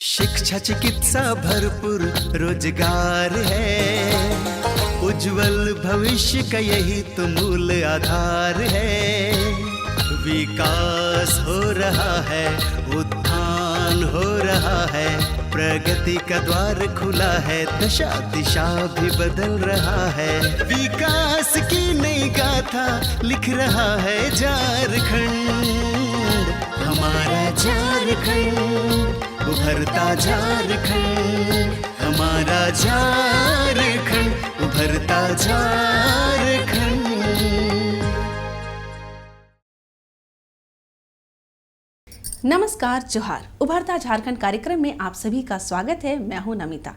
शिक्षा चिकित्सा भरपूर रोजगार है, उज्जवल भविष्य का यही तो मूल आधार है। विकास हो रहा है, उत्थान हो रहा है, प्रगति का द्वार खुला है, दशा दिशा भी बदल रहा है। विकास की नई गाथा लिख रहा है झारखंड, हमारा झारखंड, उभरता झारखंड, हमारा झारखंड, उभरता झारखंड। नमस्कार, जोहार। उभरता झारखंड कार्यक्रम में आप सभी का स्वागत है। मैं हूं नमिता।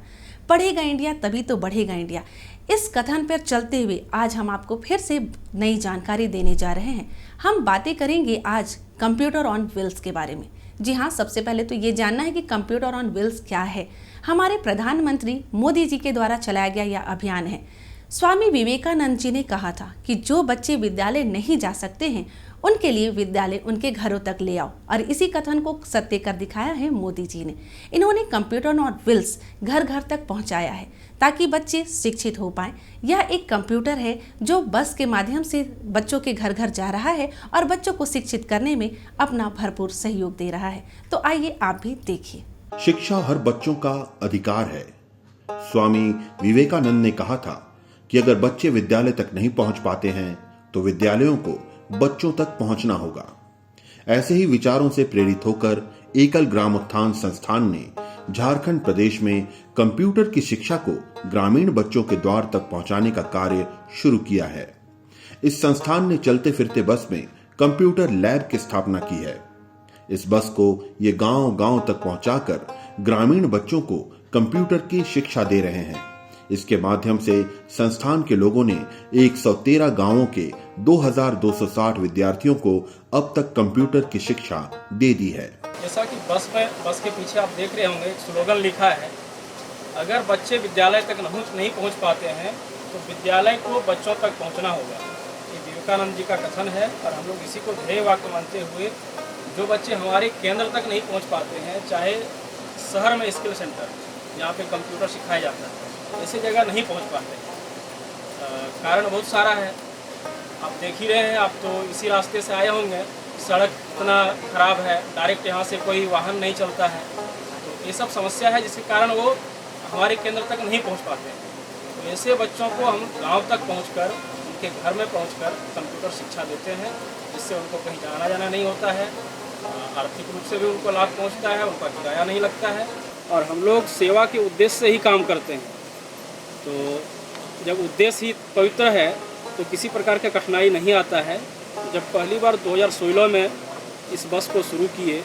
पढ़ेगा इंडिया तभी तो बढ़ेगा इंडिया, इस कथन पर चलते हुए आज हम आपको फिर से नई जानकारी देने जा रहे हैं। हम बातें करेंगे आज कंप्यूटर ऑन व्हील्स के बारे में। जी हाँ, सबसे पहले तो ये जानना है कि कंप्यूटर ऑन व्हील्स क्या है। हमारे प्रधानमंत्री मोदी जी के द्वारा चलाया गया यह अभियान है। स्वामी विवेकानंद जी ने कहा था कि जो बच्चे विद्यालय नहीं जा सकते हैं उनके लिए विद्यालय उनके घरों तक ले आओ, और इसी कथन को सत्य कर दिखाया है मोदी जी ने। इन्होंने कंप्यूटर ऑन व्हील्स घर घर तक पहुंचाया है ताकि बच्चे शिक्षित हो पाएं। यह एक कंप्यूटर है जो बस के माध्यम से बच्चों के घर घर जा रहा है और बच्चों को शिक्षित करने में अपना भरपूर सहयोग दे रहा है। तो आइए आप भी देखिए। शिक्षा हर बच्चों का अधिकार है। स्वामी विवेकानंद ने कहा था कि अगर बच्चे विद्यालय तक नहीं पहुंच पाते हैं तो विद्यालयों को बच्चों तक पहुंचना होगा। ऐसे ही विचारों से प्रेरित होकर एकल ग्राम उत्थान संस्थान ने झारखंड प्रदेश में कंप्यूटर की शिक्षा को ग्रामीण बच्चों के द्वार तक पहुंचाने का कार्य शुरू किया है। इस संस्थान ने चलते फिरते बस में कंप्यूटर लैब की स्थापना की है। इस बस को ये गांव-गांव तक पहुंचाकर ग्रामीण बच्चों को कंप्यूटर की शिक्षा दे रहे हैं। इसके माध्यम से संस्थान के लोगों ने 113 गांवों के 2260 विद्यार्थियों को अब तक कंप्यूटर की शिक्षा दे दी है। जैसा कि बस के पीछे आप देख रहे होंगे एक स्लोगन लिखा है, अगर बच्चे विद्यालय तक नहीं पहुंच पाते हैं तो विद्यालय को बच्चों तक पहुंचना होगा। ये विवेकानंद जी का कथन है और हम लोग इसी को ध्येय वाक्य मानते हुए जो बच्चे हमारे केंद्र तक नहीं पहुँच पाते हैं, चाहे शहर में स्किल सेंटर जहाँ पे कंप्यूटर सिखाया जाता है, ऐसी जगह नहीं पहुंच पाते। कारण बहुत सारा है, आप देख ही रहे हैं। आप तो इसी रास्ते से आए होंगे, सड़क इतना ख़राब है, डायरेक्ट यहाँ से कोई वाहन नहीं चलता है, तो ये सब समस्या है जिसके कारण वो हमारे केंद्र तक नहीं पहुँच पाते। तो ऐसे बच्चों को हम गांव तक पहुँचकर, उनके घर में पहुँचकर कंप्यूटर शिक्षा देते हैं, जिससे उनको कहीं जाना नहीं होता है, आर्थिक रूप से भी उनको लाभ पहुँचता है, उनका किराया नहीं लगता है। और हम लोग सेवा के उद्देश्य से ही काम करते हैं। तो जब उद्देश्य ही पवित्र है तो किसी प्रकार का कठिनाई नहीं आता है। जब पहली बार 2016 में इस बस को शुरू किए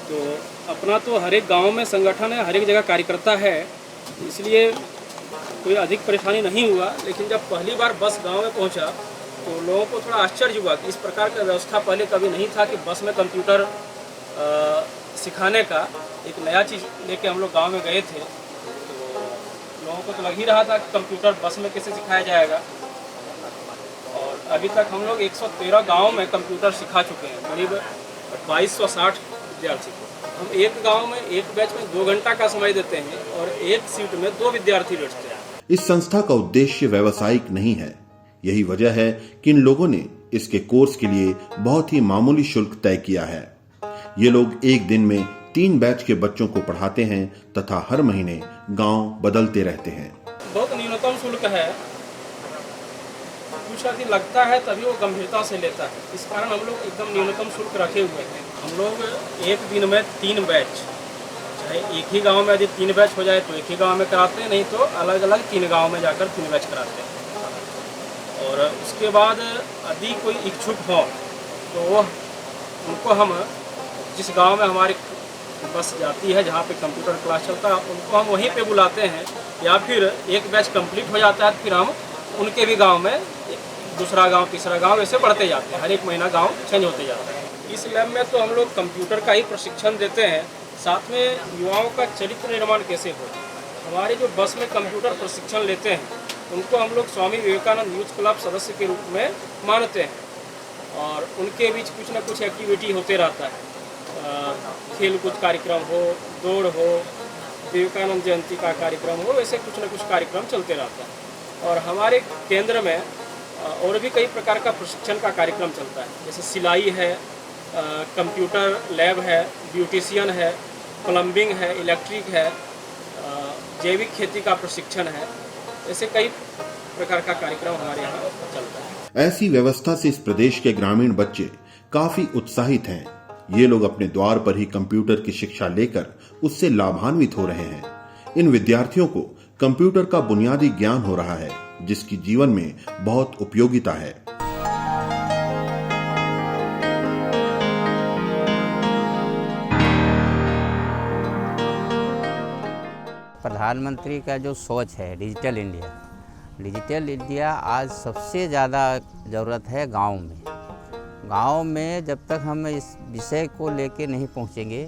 तो अपना तो हर एक गांव में संगठन है, हर एक जगह कार्यकर्ता है, इसलिए कोई अधिक परेशानी नहीं हुआ। लेकिन जब पहली बार बस गांव में पहुंचा तो लोगों को थोड़ा आश्चर्य हुआ कि इस प्रकार का व्यवस्था पहले कभी नहीं था कि बस में कंप्यूटर सिखाने का। एक नया चीज़ लेके हम लोग गाँव में गए थे, लोगों को तो लग ही रहा था कि कंप्यूटर बस में कैसे सिखाया जाएगा। और अभी तक हम लोग 113 गाँव में कंप्यूटर सिखा चुके हैं, करीब 2260 विद्यार्थी को। हम एक गांव में एक बैच में 2 घंटा का समय देते हैं और एक सीट में 2 विद्यार्थी बैठते हैं। इस संस्था का उद्देश्य व्यावसायिक नहीं है। यही वजह है कि इन लोगों ने इसके कोर्स के लिए बहुत ही मामूली शुल्क तय किया है। ये लोग एक दिन में 3 बैच के बच्चों को पढ़ाते हैं तथा हर महीने गांव बदलते रहते हैं। बहुत न्यूनतम शुल्क है, कुछ यदि लगता है तभी वो गंभीरता से लेता है। इस कारण हम लोग एकदम न्यूनतम शुल्क रखे हुए हैं। हम लोग एक दिन में 3 बैच, चाहे एक ही गांव में यदि 3 बैच हो जाए तो एक ही गांव में कराते हैं, नहीं तो अलग अलग 3 गाँव में जाकर 3 बैच कराते हैं। और उसके बाद यदि कोई इच्छुक हो तो वो उनको हम जिस गांव में हमारी बस जाती है, जहाँ पे कंप्यूटर क्लास चलता है, उनको हम वहीं पे बुलाते हैं। या फिर एक बैच कंप्लीट हो जाता है तो फिर हम उनके भी गांव में दूसरा गांव, तीसरा गांव, ऐसे बढ़ते जाते हैं। हर एक महीना गांव चेंज होते जाता है। इस लैब में तो हम लोग कंप्यूटर का ही प्रशिक्षण देते हैं, साथ में युवाओं का चरित्र निर्माण कैसे हो। हमारे जो बस में कंप्यूटर प्रशिक्षण लेते हैं उनको हम लोग स्वामी विवेकानंद यूथ क्लब सदस्य के रूप में मानते हैं और उनके बीच कुछ ना कुछ एक्टिविटी होते रहता है। खेल कूद कार्यक्रम हो, दौड़ हो, विवेकानंद जयंती का कार्यक्रम हो, वैसे कुछ न कुछ कार्यक्रम चलते रहता है। और हमारे केंद्र में और भी कई प्रकार का प्रशिक्षण का कार्यक्रम चलता है, जैसे सिलाई है, कंप्यूटर लैब है, ब्यूटिशियन है, प्लम्बिंग है, इलेक्ट्रिक है, जैविक खेती का प्रशिक्षण है, ऐसे कई प्रकार का कार्यक्रम हमारे यहाँ चलता है। ऐसी व्यवस्था से इस प्रदेश के ग्रामीण बच्चे काफी उत्साहित हैं। ये लोग अपने द्वार पर ही कंप्यूटर की शिक्षा लेकर उससे लाभान्वित हो रहे हैं। इन विद्यार्थियों को कंप्यूटर का बुनियादी ज्ञान हो रहा है, जिसकी जीवन में बहुत उपयोगिता है। प्रधानमंत्री का जो सोच है डिजिटल इंडिया आज सबसे ज़्यादा ज़रूरत है गांव में। गांव में जब तक हम इस विषय को लेके नहीं पहुंचेंगे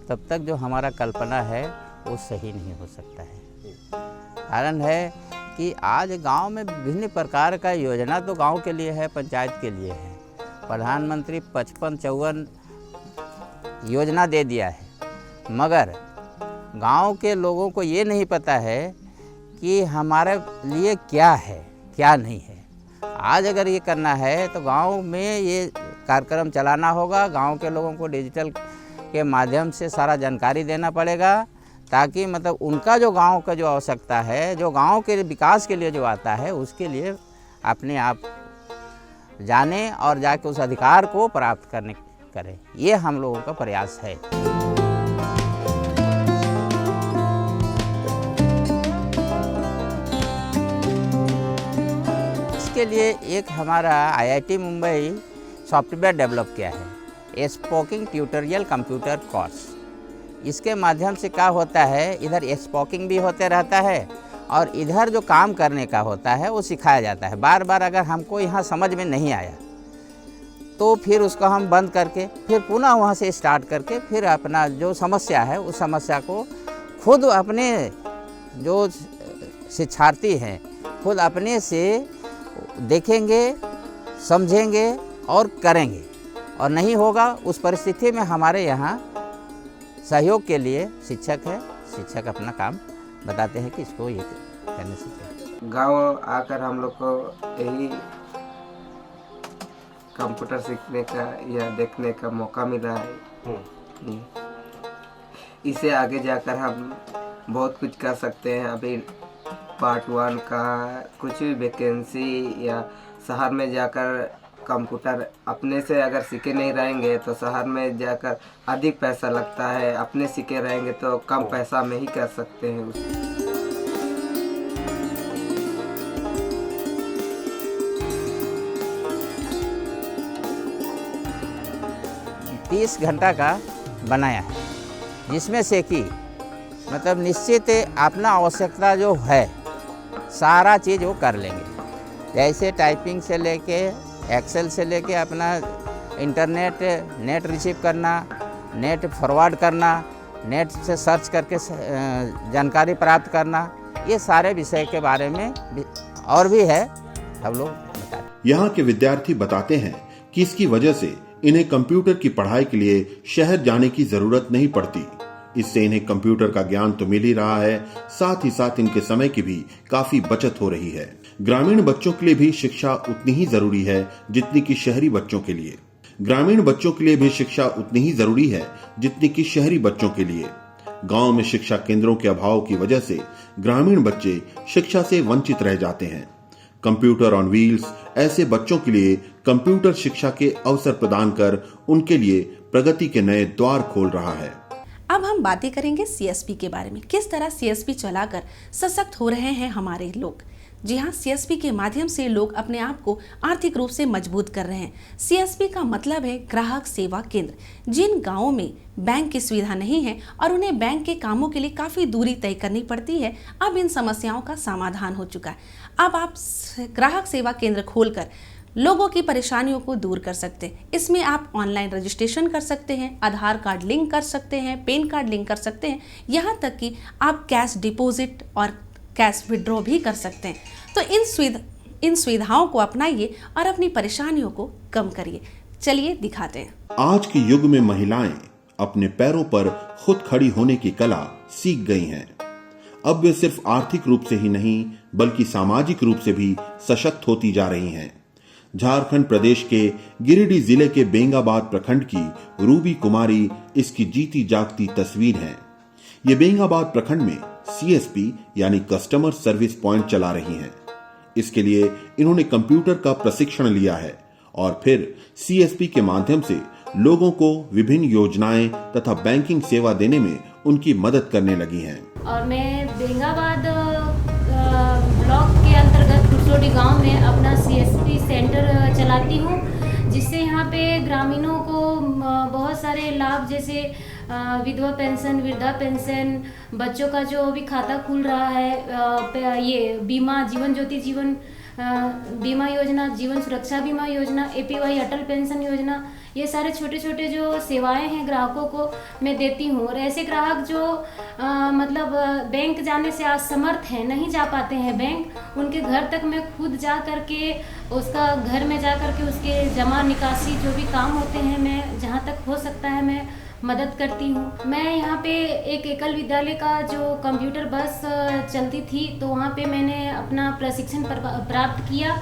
तब तक जो हमारा कल्पना है वो सही नहीं हो सकता है। कारण है कि आज गांव में विभिन्न प्रकार का योजना तो गांव के लिए है, पंचायत के लिए है। प्रधानमंत्री 55-54 योजना दे दिया है, मगर गांव के लोगों को ये नहीं पता है कि हमारे लिए क्या है क्या नहीं है। आज अगर ये करना है तो गांव में ये कार्यक्रम चलाना होगा, गांव के लोगों को डिजिटल के माध्यम से सारा जानकारी देना पड़ेगा, ताकि मतलब उनका जो गांव का जो आवश्यकता है, जो गांव के विकास के लिए जो आता है, उसके लिए अपने आप जाने और जाके उस अधिकार को प्राप्त करें। ये हम लोगों का प्रयास है। इसके लिए एक हमारा IIT मुंबई सॉफ्टवेयर डेवलप किया है, स्पोकिंग ट्यूटोरियल कंप्यूटर कोर्स। इसके माध्यम से क्या होता है, इधर स्पोकिंग भी होते रहता है और इधर जो काम करने का होता है वो सिखाया जाता है। बार बार अगर हमको यहाँ समझ में नहीं आया तो फिर उसको हम बंद करके फिर पुनः वहाँ से स्टार्ट करके फिर अपना जो समस्या है उस समस्या को खुद अपने जो शिक्षार्थी हैं खुद अपने से देखेंगे, समझेंगे और करेंगे। और नहीं होगा उस परिस्थिति में हमारे यहाँ सहयोग के लिए शिक्षक है, शिक्षक अपना काम बताते हैं कि इसको ये करने से। गांव आकर हम लोग को यही कंप्यूटर सीखने का या देखने का मौका मिला है। इसे आगे जाकर हम बहुत कुछ कर सकते हैं। अभी पार्ट 1 का कुछ भी वैकेंसी या शहर में जाकर कंप्यूटर अपने से अगर सीखे नहीं रहेंगे तो शहर में जाकर अधिक पैसा लगता है, अपने सीखे रहेंगे तो कम पैसा में ही कर सकते हैं। 30 घंटा का बनाया है, जिसमें से कि मतलब निश्चित अपना आवश्यकता जो है सारा चीज़ वो कर लेंगे। जैसे टाइपिंग से लेके एक्सेल से लेके अपना इंटरनेट नेट रिसीव करना, नेट फॉरवर्ड करना, नेट से सर्च करके जानकारी प्राप्त करना, ये सारे विषय के बारे में और भी है हम लोग बताते। यहाँ के विद्यार्थी बताते हैं कि इसकी वजह से इन्हें कंप्यूटर की पढ़ाई के लिए शहर जाने की जरूरत नहीं पड़ती। इससे इन्हें कंप्यूटर का ज्ञान तो मिल ही रहा है, साथ ही साथ इनके समय की भी काफी बचत हो रही है। ग्रामीण बच्चों के लिए भी शिक्षा उतनी ही जरूरी है जितनी कि शहरी बच्चों के लिए। ग्रामीण बच्चों के लिए भी शिक्षा उतनी ही जरूरी है जितनी कि शहरी बच्चों के लिए। गांव में शिक्षा केंद्रों के अभाव की वजह से ग्रामीण बच्चे शिक्षा से वंचित रह जाते हैं। कंप्यूटर ऑन व्हील्स ऐसे बच्चों के लिए कंप्यूटर शिक्षा के अवसर प्रदान कर उनके लिए प्रगति के नए द्वार खोल रहा है। अब हम बातें करेंगे CSP के बारे में। किस तरह CSP चलाकर सशक्त हो रहे हैं हमारे लोग। जी हाँ, CSP के माध्यम से लोग अपने आप को आर्थिक रूप से मजबूत कर रहे हैं। CSP का मतलब है ग्राहक सेवा केंद्र। जिन गांवों में बैंक की सुविधा नहीं है और उन्हें बैंक के कामों के लिए काफ़ी दूरी तय करनी पड़ती है, अब इन समस्याओं का समाधान हो चुका है। अब आप ग्राहक सेवा केंद्र खोलकर लोगों की परेशानियों को दूर कर सकते हैं। इसमें आप ऑनलाइन रजिस्ट्रेशन कर सकते हैं, आधार कार्ड लिंक कर सकते हैं, पैन कार्ड लिंक कर सकते हैं, यहाँ तक कि आप कैश डिपॉजिट और कैश विड्रॉ भी कर सकते हैं। तो इन सुविधाओं को अपनाइए और अपनी परेशानियों को कम करिए। चलिए दिखाते हैं। आज के युग में महिलाएं अपने पैरों पर खुद खड़ी होने की कला सीख गई हैं। अब वे सिर्फ आर्थिक रूप से ही नहीं बल्कि सामाजिक रूप से भी सशक्त होती जा रही हैं। झारखंड प्रदेश के गिरिडीह जिले के बेंगाबाद प्रखंड की रूबी कुमारी इसकी जीती जागती तस्वीर हैं। ये बेंगाबाद प्रखंड में सीएसपी यानी कस्टमर सर्विस पॉइंट चला रही हैं। इसके लिए इन्होंने कंप्यूटर का प्रशिक्षण लिया है और फिर सीएसपी के माध्यम से लोगों को विभिन्न योजनाएं तथा बैंकिंग सेवा देने में उनकी मदद करने लगी हैं। और मैं बेंगाबाद ब्लॉक के अंतर्गत खुरसोडी गांव में अपना सीएसपी सेंटर चलाती हूं, जिससे यहाँ पे ग्रामीणों को बहुत सारे लाभ जैसे विधवा पेंशन, वृद्धा पेंशन, बच्चों का जो अभी खाता खुल रहा है, ये बीमा, जीवन ज्योति जीवन बीमा योजना, जीवन सुरक्षा बीमा योजना, एपीवाई अटल पेंशन योजना, ये सारे छोटे छोटे जो सेवाएं हैं ग्राहकों को मैं देती हूँ। और ऐसे ग्राहक जो मतलब बैंक जाने से असमर्थ हैं, नहीं जा पाते हैं बैंक, उनके घर तक मैं खुद जा करके उसका घर में जा करके उसके जमा निकासी जो भी काम होते हैं मैं जहाँ तक हो सकता है मैं मदद करती हूँ। मैं यहाँ पे एक एकल विद्यालय का जो कंप्यूटर बस चलती थी तो वहाँ पे मैंने अपना प्रशिक्षण प्राप्त किया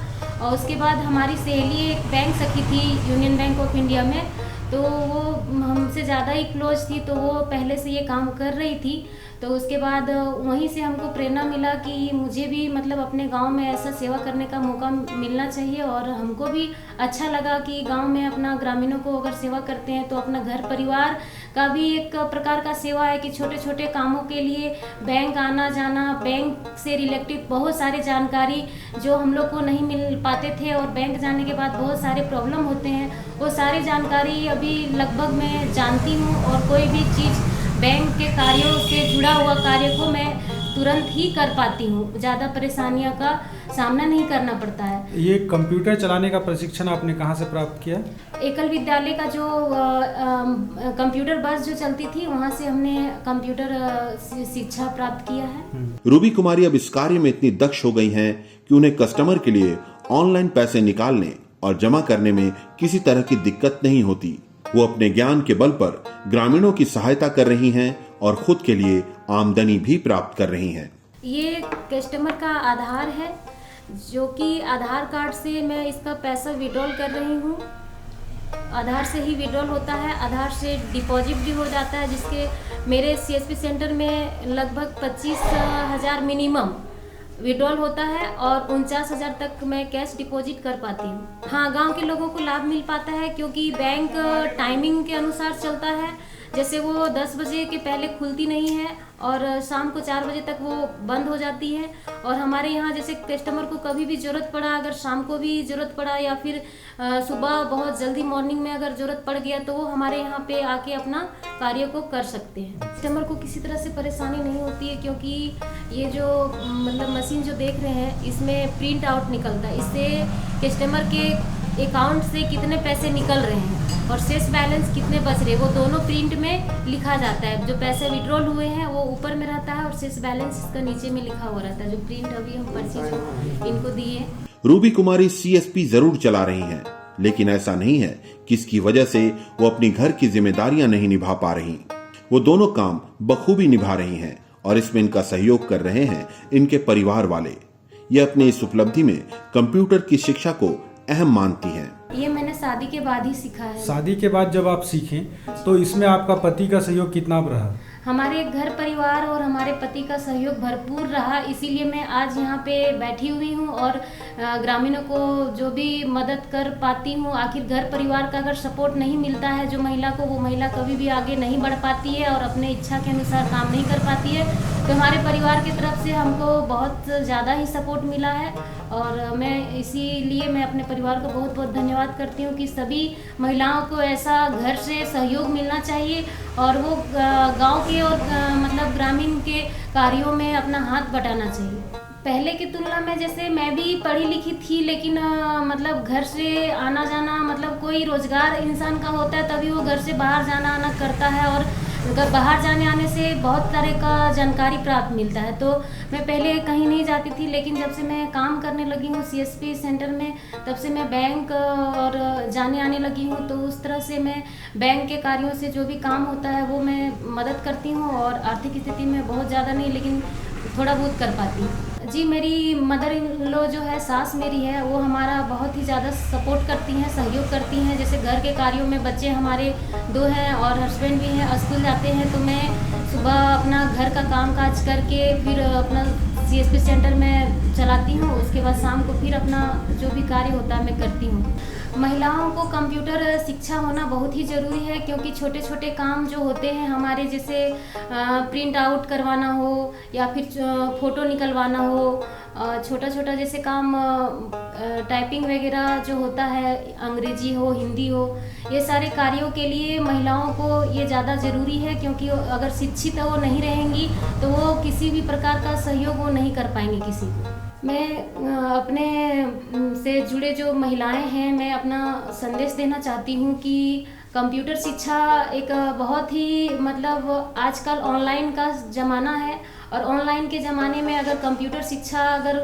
और उसके बाद हमारी सहेली एक बैंक सखी थी यूनियन बैंक ऑफ इंडिया में, तो वो हमसे ज़्यादा ही क्लोज थी, तो वो पहले से ये काम कर रही थी। तो उसके बाद वहीं से हमको प्रेरणा मिला कि मुझे भी मतलब अपने गांव में ऐसा सेवा करने का मौका मिलना चाहिए और हमको भी अच्छा लगा कि गांव में अपना ग्रामीणों को अगर सेवा करते हैं तो अपना घर परिवार का भी एक प्रकार का सेवा है कि छोटे छोटे कामों के लिए बैंक आना जाना, बैंक से रिलेटेड बहुत सारी जानकारी जो हम लोग को नहीं मिल पाते थे और बैंक जाने के बाद बहुत सारे प्रॉब्लम होते हैं, वो सारी जानकारी अभी लगभग मैं जानती हूँ और कोई भी चीज़ बैंक के कार्यों से जुड़ा हुआ कार्य को मैं तुरंत ही कर पाती हूँ, ज़्यादा परेशानियों का सामना नहीं करना पड़ता है। ये कंप्यूटर चलाने का प्रशिक्षण आपने कहाँ से प्राप्त किया? एकल विद्यालय का जो कंप्यूटर बस जो चलती थी वहाँ से हमने कंप्यूटर शिक्षा प्राप्त किया है। रूबी कुमारी अब इस कार्य में इतनी दक्ष हो गई हैं कि उन्हें कस्टमर के लिए ऑनलाइन पैसे निकालने और जमा करने में किसी तरह की दिक्कत नहीं होती। वो अपने ज्ञान के बल पर ग्रामीणों की सहायता कर रही हैं और खुद के लिए आमदनी भी प्राप्त कर रही हैं। ये कस्टमर का आधार है जो कि आधार कार्ड से मैं इसका पैसा विड्रॉल कर रही हूँ। आधार से ही विड्रॉल होता है, आधार से डिपॉजिट भी हो जाता है, जिसके मेरे सीएसपी सेंटर में लगभग 25,000 मिनिमम विड्रॉल होता है और 49,000 तक मैं कैश डिपॉजिट कर पाती हूँ। हाँ, गांव के लोगों को लाभ मिल पाता है क्योंकि बैंक टाइमिंग के अनुसार चलता है। जैसे वो 10 बजे के पहले खुलती नहीं है और शाम को 4 बजे तक वो बंद हो जाती है। और हमारे यहाँ जैसे कस्टमर को कभी भी ज़रूरत पड़ा, अगर शाम को भी ज़रूरत पड़ा या फिर सुबह बहुत जल्दी मॉर्निंग में अगर ज़रूरत पड़ गया तो वो हमारे यहाँ पे आके अपना कार्य को कर सकते हैं। कस्टमर को किसी तरह से परेशानी नहीं होती है क्योंकि ये जो मतलब मशीन जो देख रहे हैं इसमें प्रिंट आउट निकलता है। इससे कस्टमर के अकाउंट से कितने पैसे निकल रहे हैं और शेष बैलेंस कितने बच रहे, वो दोनों प्रिंट में लिखा जाता है। जो पैसे विड्रॉल हुए हैं वो ऊपर में रहता है और शेष बैलेंस इसका नीचे में लिखा हुआ रहता है, जो प्रिंट अभी हम पर्ची जो इनको दिए। रूबी कुमारी सीएसपी जरूर चला रही हैं, लेकिन ऐसा नहीं है कि इसकी वजह से वो अपनी घर की जिम्मेदारियां नहीं निभा पा रही। वो दोनों काम बखूबी निभा रही हैं और इसमें इनका सहयोग कर रहे हैं इनके परिवार वाले। ये अपनी इस उपलब्धि में कंप्यूटर की शिक्षा को अहम मानती हैं। ये मैंने शादी के बाद ही सीखा है। शादी के बाद जब आप सीखें तो इसमें आपका पति का सहयोग कितना रहा? हमारे घर परिवार और हमारे पति का सहयोग भरपूर रहा, इसीलिए मैं आज यहाँ पे बैठी हुई हूँ और ग्रामीणों को जो भी मदद कर पाती हूँ। आखिर घर परिवार का अगर सपोर्ट नहीं मिलता है जो महिला को, वो महिला कभी भी आगे नहीं बढ़ पाती है और अपने इच्छा के अनुसार काम नहीं कर पाती है। तो हमारे परिवार की तरफ से हमको बहुत ज़्यादा ही सपोर्ट मिला है और मैं इसीलिए मैं अपने परिवार को बहुत बहुत धन्यवाद करती हूँ कि सभी महिलाओं को ऐसा घर से सहयोग मिलना चाहिए और वो गांव के और मतलब ग्रामीण के कार्यों में अपना हाथ बटाना चाहिए। पहले की तुलना में जैसे मैं भी पढ़ी लिखी थी, लेकिन मतलब घर से आना जाना, मतलब कोई रोजगार इंसान का होता है तभी वो घर से बाहर जाना आना करता है और अगर बाहर जाने आने से बहुत तरह का जानकारी प्राप्त मिलता है। तो मैं पहले कहीं नहीं जाती थी, लेकिन जब से मैं काम करने लगी हूँ CSP सेंटर में, तब से मैं बैंक और जाने आने लगी हूँ। तो उस तरह से मैं बैंक के कार्यों से जो भी काम होता है वो मैं मदद करती हूँ, और आर्थिक स्थिति में बहुत ज़्यादा नहीं लेकिन थोड़ा बहुत कर पाती हूँ। जी, मेरी मदर इन लॉ जो है, सास मेरी है, वो हमारा बहुत ही ज़्यादा सपोर्ट करती हैं, सहयोग करती हैं। जैसे घर के कार्यों में बच्चे हमारे 2 हैं और हस्बैंड भी हैं, स्कूल जाते हैं, तो मैं सुबह अपना घर का काम काज करके फिर अपना CSP सेंटर में चलाती हूँ। उसके बाद शाम को फिर अपना जो भी कार्य होता है मैं करती हूँ। महिलाओं को कंप्यूटर शिक्षा होना बहुत ही ज़रूरी है, क्योंकि छोटे छोटे काम जो होते हैं हमारे, जैसे प्रिंट आउट करवाना हो या फिर फ़ोटो निकलवाना हो, छोटा छोटा जैसे काम टाइपिंग वगैरह जो होता है, अंग्रेजी हो हिंदी हो, ये सारे कार्यों के लिए महिलाओं को ये ज़्यादा ज़रूरी है। क्योंकि अगर शिक्षित वो नहीं रहेंगी तो वो किसी भी प्रकार का सहयोग वो नहीं कर पाएंगी किसी को। मैं अपने से जुड़े जो महिलाएं हैं, मैं अपना संदेश देना चाहती हूँ कि कंप्यूटर शिक्षा एक बहुत ही मतलब आजकल ऑनलाइन का ज़माना है, और ऑनलाइन के ज़माने में अगर कंप्यूटर शिक्षा अगर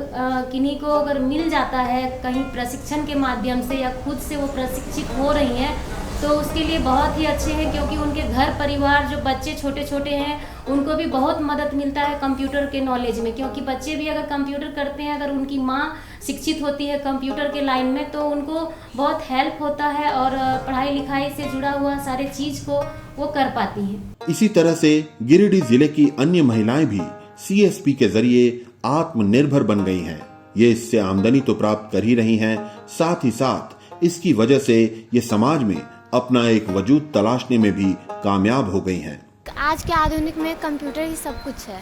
किन्हीं को अगर मिल जाता है कहीं प्रशिक्षण के माध्यम से, या खुद से वो प्रशिक्षित हो रही हैं, तो उसके लिए बहुत ही अच्छे हैं। क्योंकि उनके घर परिवार जो बच्चे छोटे छोटे हैं उनको भी बहुत मदद मिलता है कंप्यूटर के नॉलेज में। क्योंकि बच्चे भी अगर कंप्यूटर करते हैं, अगर उनकी माँ शिक्षित होती है कंप्यूटर के लाइन में, तो उनको बहुत हेल्प होता है और पढ़ाई लिखाई से जुड़ा हुआ सारे चीज़ को वो कर पाती हैं। इसी तरह से गिरिडीह जिले की अन्य महिलाएं भी CSP के जरिए आत्मनिर्भर बन गई हैं। ये इससे आमदनी तो प्राप्त कर ही रही हैं, साथ ही साथ इसकी वजह से ये समाज में अपना एक वजूद तलाशने में भी कामयाब हो गई हैं। आज के आधुनिक में कंप्यूटर ही सब कुछ है।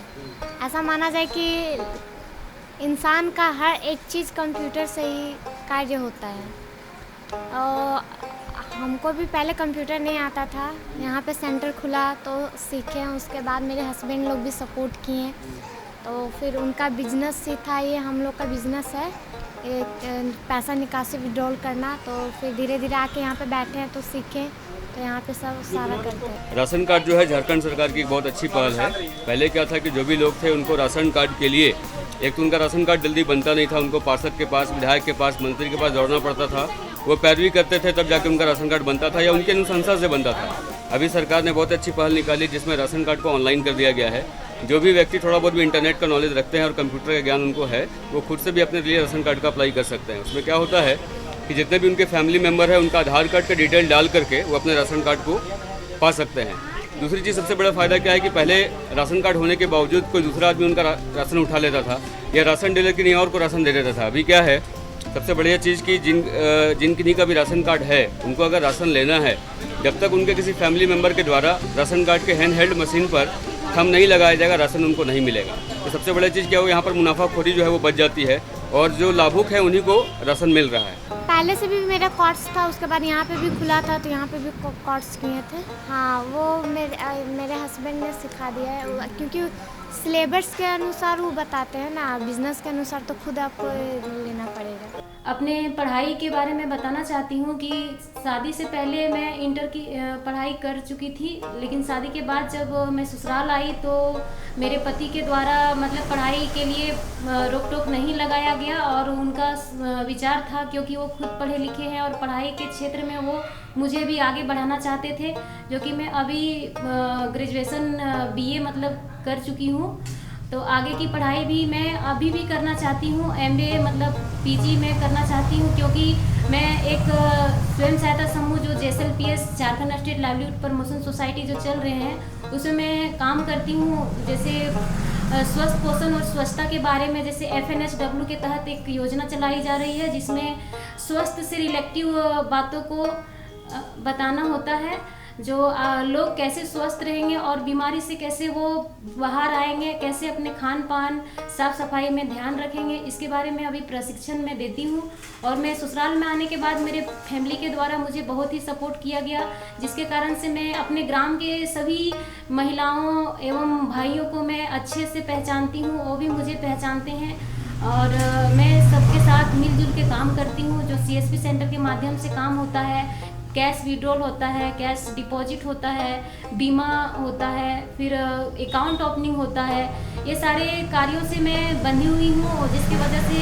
ऐसा माना जाए कि इंसान का हर एक चीज़ कंप्यूटर से ही कार्य होता है। और हमको भी पहले कंप्यूटर नहीं आता था, यहाँ पे सेंटर खुला तो सीखे। उसके बाद मेरे हस्बैंड लोग भी सपोर्ट किए, तो फिर उनका बिजनेस ही था, ये हम लोग का बिजनेस है, एक पैसा निकासी विड्रॉल करना। तो फिर धीरे धीरे आके यहाँ पे बैठे हैं तो सीखें, तो यहाँ पे सब सारा करते हैं। राशन कार्ड जो है झारखंड सरकार की एक बहुत अच्छी पहल है। पहले क्या था कि जो भी लोग थे उनको राशन कार्ड के लिए, एक तो उनका राशन कार्ड जल्दी बनता नहीं था, उनको पार्षद के पास, विधायक के पास, मंत्री के पास दौड़ना पड़ता था, वो पैरवी करते थे तब जाके उनका राशन कार्ड बनता था या उनके अनुशंसा से बनता था। अभी सरकार ने बहुत अच्छी पहल निकाली जिसमें राशन कार्ड को ऑनलाइन कर दिया गया है। जो भी व्यक्ति थोड़ा बहुत भी इंटरनेट का नॉलेज रखते हैं और कंप्यूटर का ज्ञान उनको है, वो खुद से भी अपने लिए राशन कार्ड का अप्लाई कर सकते हैं। उसमें क्या होता है कि जितने भी उनके फैमिली मेम्बर है उनका आधार कार्ड का डिटेल डाल करके वो अपने राशन कार्ड को पा सकते हैं। दूसरी चीज़ सबसे बड़ा फ़ायदा क्या है कि पहले राशन कार्ड होने के बावजूद कोई दूसरा आदमी उनका राशन उठा लेता था या राशन डीलर किन्हीं और को राशन दे देता था। अभी क्या है, सबसे बढ़िया चीज़ कि जिन किन्हीं का भी राशन कार्ड है उनको अगर राशन लेना है, जब तक उनके किसी फैमिली मेम्बर के द्वारा राशन कार्ड के हैंड हेल्ड मशीन पर थंब नहीं लगाया जाएगा, राशन उनको नहीं मिलेगा। तो सबसे बड़ी चीज़ क्या हो, यहाँ पर मुनाफाखोरी जो है वो बच जाती है और जो लाभुक है उन्हीं को राशन मिल रहा है। पहले से भी मेरा कोर्स था, उसके बाद यहाँ पे भी खुला था तो यहाँ पे भी कोर्स किए थे। हाँ, वो मेरे हस्बैंड ने सिखा दिया है, क्योंकि सिलेबस के अनुसार वो बताते हैं ना, बिजनेस के अनुसार तो खुद आपको लेना पड़ेगा। अपने पढ़ाई के बारे में बताना चाहती हूँ कि शादी से पहले मैं इंटर की पढ़ाई कर चुकी थी, लेकिन शादी के बाद जब मैं ससुराल आई तो मेरे पति के द्वारा मतलब पढ़ाई के लिए रोक टोक नहीं लगाया गया, और उनका विचार था क्योंकि वो खुद पढ़े लिखे हैं और पढ़ाई के क्षेत्र में वो मुझे भी आगे बढ़ाना चाहते थे, जो कि मैं अभी ग्रेजुएशन BA मतलब कर चुकी हूँ। तो आगे की पढ़ाई भी मैं अभी भी करना चाहती हूँ, MBA मतलब PG में करना चाहती हूँ, क्योंकि मैं एक स्वयं सहायता समूह जो JSLPS Jharkhand state livelihood promotion society जो चल रहे हैं उसमें मैं काम करती हूँ। जैसे स्वस्थ पोषण और स्वच्छता के बारे में, जैसे FNSW के तहत एक योजना चलाई जा रही है जिसमें स्वास्थ्य से रिलेटिव बातों को बताना होता है, जो लोग कैसे स्वस्थ रहेंगे और बीमारी से कैसे वो बाहर आएंगे, कैसे अपने खान पान साफ सफाई में ध्यान रखेंगे, इसके बारे में अभी प्रशिक्षण मैं देती हूँ। और मैं ससुराल में आने के बाद मेरे फैमिली के द्वारा मुझे बहुत ही सपोर्ट किया गया, जिसके कारण से मैं अपने ग्राम के सभी महिलाओं एवं भाइयों को मैं अच्छे से पहचानती हूँ, वो भी मुझे पहचानते हैं, और मैं सबके साथ मिलजुल के काम करती हूँ। जो CSP सेंटर के माध्यम से काम होता है, कैश विड्रॉल होता है, कैश डिपॉजिट होता है, बीमा होता है, फिर अकाउंट ओपनिंग होता है। ये सारे कार्यों से मैं बंधी हुई हूँ और जिसकी वजह से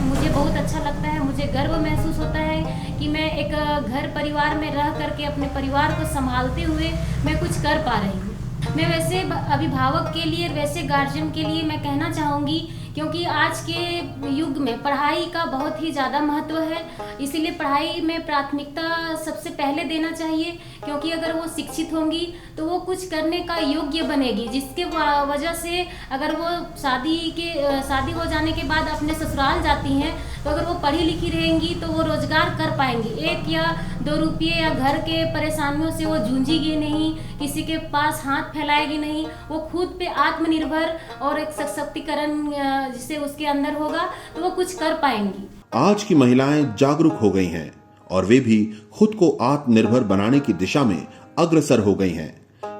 मुझे बहुत अच्छा लगता है, मुझे गर्व महसूस होता है कि मैं एक घर परिवार में रह करके अपने परिवार को संभालते हुए मैं कुछ कर पा रही हूँ। मैं वैसे अभिभावक के लिए, वैसे गार्जियन के लिए मैं कहना चाहूँगी, क्योंकि आज के युग में पढ़ाई का बहुत ही ज़्यादा महत्व है, इसीलिए पढ़ाई में प्राथमिकता सबसे पहले देना चाहिए, क्योंकि अगर वो शिक्षित होंगी तो वो कुछ करने का योग्य बनेगी, जिसके वजह से अगर वो शादी हो जाने के बाद अपने ससुराल जाती हैं तो अगर वो पढ़ी लिखी रहेंगी तो वो रोजगार कर पाएंगी। 1 या 2 रुपये या घर के परेशानियों से वो जूझेगी नहीं, किसी के पास हाथ फैलाएगी नहीं, वो खुद पे आत्मनिर्भर और एक सशक्तिकरण जिससे उसके अंदर होगा तो वो कुछ कर पाएंगी। आज की महिलाएं जागरूक हो गई हैं और वे भी खुद को आत्मनिर्भर बनाने की दिशा में अग्रसर हो गई हैं।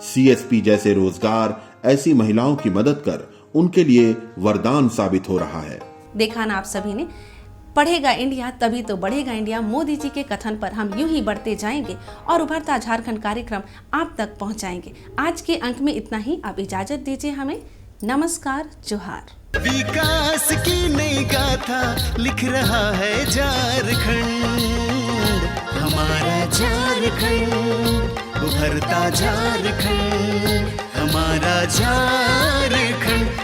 CSP जैसे रोजगार ऐसी महिलाओं की मदद कर उनके लिए वरदान साबित हो रहा है। देखा ना आप सभी ने, पढ़ेगा इंडिया तभी तो बढ़ेगा इंडिया मोदी जी के कथन पर हम यूं ही बढ़ते जाएंगे और उभरता झारखंड कार्यक्रम आप तक पहुंचाएंगे। आज के अंक में इतना ही, आप इजाजत दीजिए हमें। नमस्कार, जोहार। विकास की नई गाथा लिख रहा है झारखंड, हमारा झारखंड, उभरता झारखंड, हमारा झारखंड।